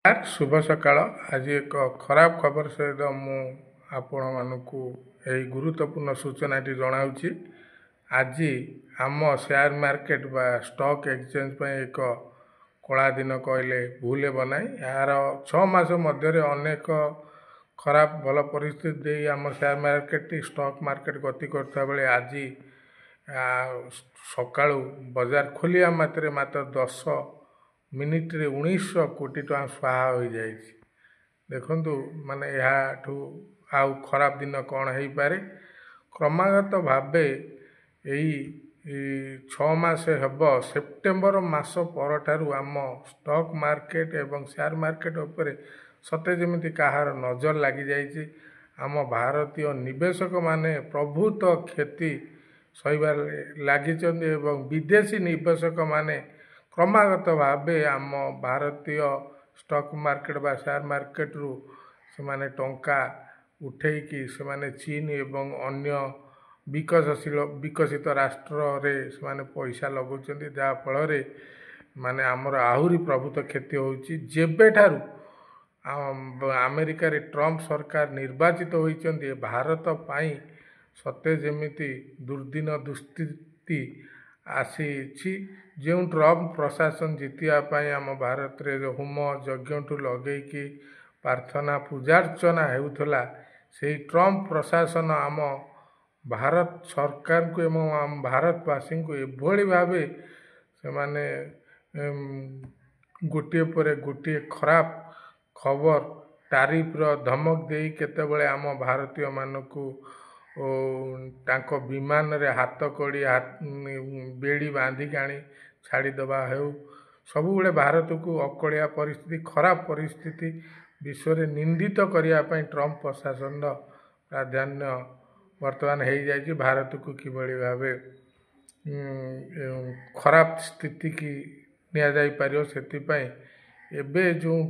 शुभ सकाळ। आज एक खराब खबर सहित मु आपण मानकु यही गुरुत्वपूर्ण सूचनाटी जनाऊँगी। आज आम शेयर मार्केट बा स्टॉक एक्सचेंज पर एक कला दिन कहले भूल हे ना। यार 6 मास मध्य अनेक खराब भल परिस्थिति दे आम शेयर मार्केट स्टॉक मार्केट गति करता बेले आज सका बजार खोलिया मात्र 10 मिनिट रे 1900 कोटी टका स्वाहा हो जाए। देखु माने याठू आउ खराब दिन कौन हो पारे। क्रमागत भावे यही 6 मास हेब सेप्टेम्बर मास पर ठारू आम स्टॉक मार्केट एवं शेयर मार्केट उपरे सते जमी कहार नजर लगी जाइए। आम भारतीय निवेशक माने प्रभुत क्षति सहीबार लगी विदेशी निवेशक माने क्रमागत भावे आम भारतीय स्टॉक मार्केट बा शेयर मार्केट रु से माने टंका उठेकी से माने चीन एवं अन्य विकसित राष्ट्र रे से माने पैसा लगुचंती जहाँ फल माने आमर आहुरी प्रभुत क्षति होची। जेबे ठारू अमेरिका रे ट्रम्प सरकार निर्वाचित होइचंती भारत पाई सते जेमिति दुर्दिन दुस्थिति आसी जो ट्रम्प प्रशासन जितियापाई आम भारत रे जो होम यज्ञ लगे कि प्रार्थना पूजार्चना होउथला से ट्रम्प प्रशासन आम भारत सरकार को एवं आम भारतवासी को एभली भावे से माने गोटे पर गोटे खराब खबर तारीफ धमक दे केतेबेले आम भारतीय मानकू तांको विमान रे हाथ कड़ी बेड़ी बांधिक आनी छाड़ीदवा हो सब भारत को अकड़िया परिस्थिति खराब परिस्थिति विश्व में निंदित करने ट्रम्प प्रशासन प्राधान्य वर्तमान हो जाए। भारत को किभली भावे खराब स्थिति की निया जाई पारियो सेतिपाई एबे जो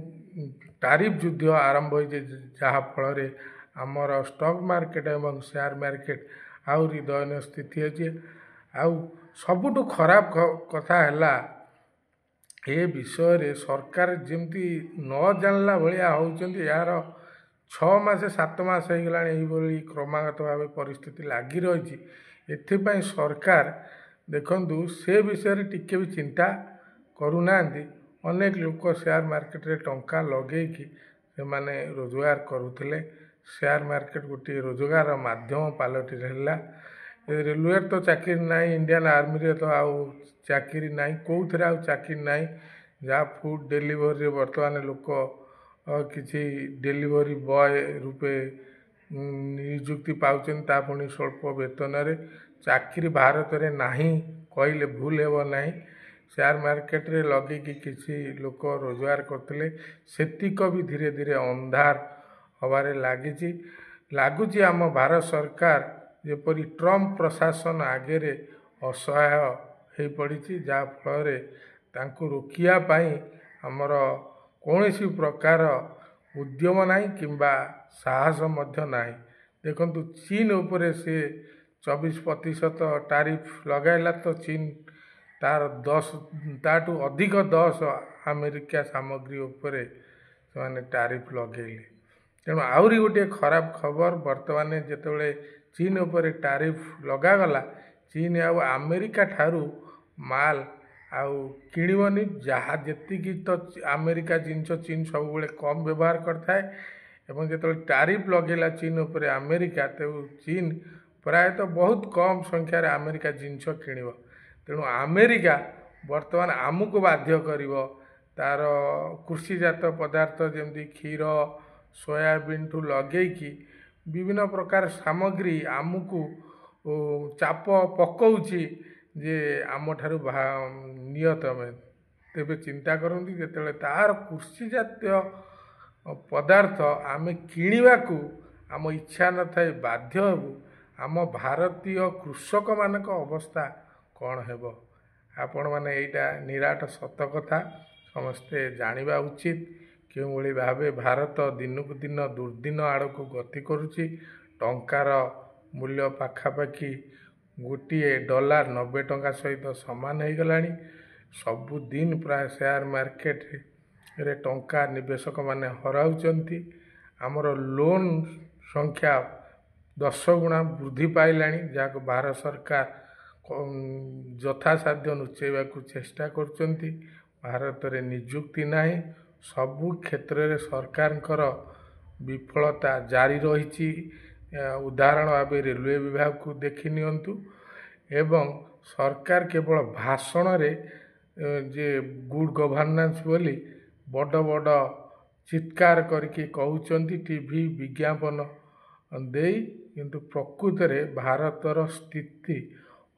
तारीफ युद्ध आरंभ हो जहाँ फल आमर स्टॉक मार्केट एवं शेयर मार्केट आहरी दयनीय स्थिति अच्छे। आउ सबुठु खराब कथा है ए विषय रे सरकार जमती न जानला भाया होउचंती। यार 6 मास 7 मास हो गला क्रमागत भाव परिस्थिति लगी रही। एथिपाई सरकार देखंतु से विषय रे टिके भी चिंता करूना। अनेक लोक शेयर मार्केट रे टंका लगे कि से माने रोजगार करुले। शेयर मार्केट गोटे रोजगार माध्यम पलटि रहा। रेलवे तो चाकरी ना, इंडियन आर्मी रे तो आउ चाकरी ना, कौन आउ चाकरी ना। जहाँ फूड डेलीवरी बर्तमान लोक किसी डेलीवरी बॉय रूपे नियुक्ति पाउछन पुणी स्वल्प वेतन रे। चाकरी भारत रे नाही कहले भूल हेब नाही। शेयर मार्केट रे लगे कि किसी लोक रोजगार करते सेतिक भी धीरे धीरे अंधार हबारे लगुच। आम भारत सरकार जेपरी ट्रम्प प्रशासन आगे रे असहाय हो पड़ी जहाँ फल तांको रोकिया पाई हमर कौन सी प्रकार उद्यम नहीं किंबा साहस मध्य नहीं। देखंतु चीन उपरे से 24% तारीफ लगाइला तो चीन तार 10 ताटू अधिक 10 अमेरिका सामग्री उपरे से तारीफ लगेले। तेणु आहरी गोटे खराब खबर बर्तमान जितेबाला चीन उपर तारीफ लगागला चीन आउ अमेरिका ठारू माल आउ किणवनी। जहाँ जी तो अमेरिका जिनस चीन सब कम व्यवहार करता है जो तारीफ लगेला चीन उपर अमेरिका तो चीन प्रायतः बहुत कम संख्यार अमेरिका जिनस किणव। तेणु अमेरिका बर्तमान आमको बाध्य कर तार कृषिजात पदार्थ जमी क्षीर सोयाबीन ठू लगे कि विभिन्न प्रकार सामग्री आमको चाप पकाउची जे आम ठारू नियत में। तेबे चिंता करती जिते तार कृषिजात पदार्थ आम किणवा को आम इच्छा न थाए बाध्य हेबू। आम भारतीय कृषक मानक अवस्था कौन हेब आपण माने एटा निराट सत कथा समस्ते जानिबा उचित। क्यों भावे भारत दिनक दिन दुर्दिन आड़ को गति करुच्ची। टंकार मूल्य पाखापाखि गोटे डॉलर 90 टंका सहित सामान हो गलानी। सबुदिन प्राय शेयर मार्केट ରେ ଟଙ୍କା ନିବେଶକମାନେ ହରାଉଛନ୍ତି। ଆମର ଲୋନ୍ ସଂଖ୍ୟା 10 ଗୁଣା ବୃଦ୍ଧି ପାଇଲାଣି, ଯାହାକୁ ଭାରତ ସରକାର ଯଥାସାଧ୍ୟ ଲୁଚେଇବାକୁ ଚେଷ୍ଟା କରୁଛନ୍ତି। ଭାରତରେ ନିଯୁକ୍ତି ନାହିଁ। ସବୁ କ୍ଷେତ୍ରରେ ସରକାରଙ୍କର ବିଫଳତା ଜାରି ରହିଛି। ଉଦାହରଣ ଭାବେ ରେଲୱେ ବିଭାଗକୁ ଦେଖି ନିଅନ୍ତୁ। ଏବଂ ସରକାର କେବଳ ଭାଷଣରେ ଯେ ଗୁଡ୍ ଗଭର୍ଣ୍ଣାନ୍ସ ବୋଲି ବଡ଼ ବଡ଼ ଚିତ୍କାର କରିକି କହୁଛନ୍ତି ଟିଭି ବିଜ୍ଞାପନ ଦେଇ, କିନ୍ତୁ ପ୍ରକୃତରେ ଭାରତର ସ୍ଥିତି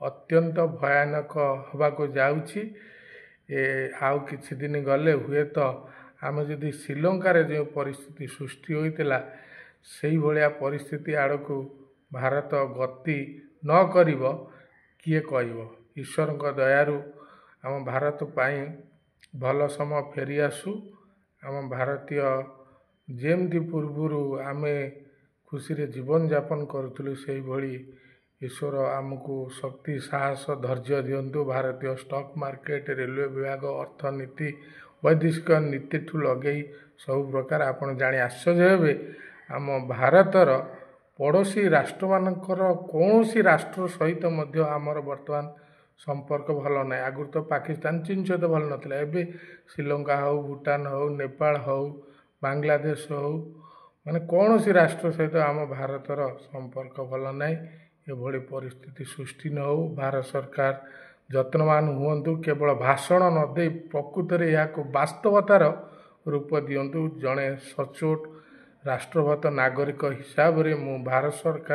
ଅତ୍ୟନ୍ତ ଭୟାନକ ହେବାକୁ ଯାଉଛି। ଆଉ କିଛି ଦିନ ଗଲେ ହୁଏତ ଆମେ ଯଦି ଶ୍ରୀଲଙ୍କାରେ ଯେଉଁ ପରିସ୍ଥିତି ସୃଷ୍ଟି ହୋଇଥିଲା ସେଇଭଳିଆ ପରିସ୍ଥିତି ଆଡ଼କୁ ଭାରତ ଗତି ନ କରିବ କିଏ କହିବ। ଈଶ୍ୱରଙ୍କ ଦୟାରୁ ଆମ ଭାରତ ପାଇଁ ଭଲ ସମୟ ଫେରିଆସୁ। ଆମ ଭାରତୀୟ ଯେମିତି ପୂର୍ବରୁ ଆମେ ଖୁସିରେ ଜୀବନଯାପନ କରୁଥିଲୁ ସେଇଭଳି ଈଶ୍ୱର ଆମକୁ ଶକ୍ତି, ସାହସ, ଧୈର୍ଯ୍ୟ ଦିଅନ୍ତୁ। ଭାରତୀୟ ଷ୍ଟକ୍ ମାର୍କେଟ, ରେଲୱେ ବିଭାଗ, ଅର୍ଥନୀତି, ବୈଦେଶିକ ନୀତିଠୁ ଲଗେଇ ସବୁ ପ୍ରକାର ଆପଣ ଜାଣି ଆଶ୍ଚର୍ଯ୍ୟ ହେବେ ଆମ ଭାରତର ପଡ଼ୋଶୀ ରାଷ୍ଟ୍ରମାନଙ୍କର କୌଣସି ରାଷ୍ଟ୍ର ସହିତ ମଧ୍ୟ ଆମର ବର୍ତ୍ତମାନ ସମ୍ପର୍କ ଭଲ ନାହିଁ। ଆଗରୁ ତ ପାକିସ୍ତାନ, ଚୀନ ସହିତ ଭଲ ନଥିଲା। ଏବେ ଶ୍ରୀଲଙ୍କା ହେଉ, ଭୁଟାନ ହେଉ, ନେପାଳ ହେଉ, ବାଂଲାଦେଶ ହେଉ, ମାନେ କୌଣସି ରାଷ୍ଟ୍ର ସହିତ ଆମ ଭାରତର ସମ୍ପର୍କ ଭଲ ନାହିଁ। ଏଭଳି ପରିସ୍ଥିତି ସୃଷ୍ଟି ନ ହେଉ। ଭାରତ ସରକାର ଯତ୍ନବାନ ହୁଅନ୍ତୁ। କେବଳ ଭାଷଣ ନ ଦେଇ ପ୍ରକୃତରେ ଏହାକୁ ବାସ୍ତବତାର ରୂପ ଦିଅନ୍ତୁ। ଜଣେ ସଚ୍ଚୋଟ ରାଷ୍ଟ୍ରଭକ୍ତ ନାଗରିକ ହିସାବରେ ମୁଁ ଭାରତ ସରକାର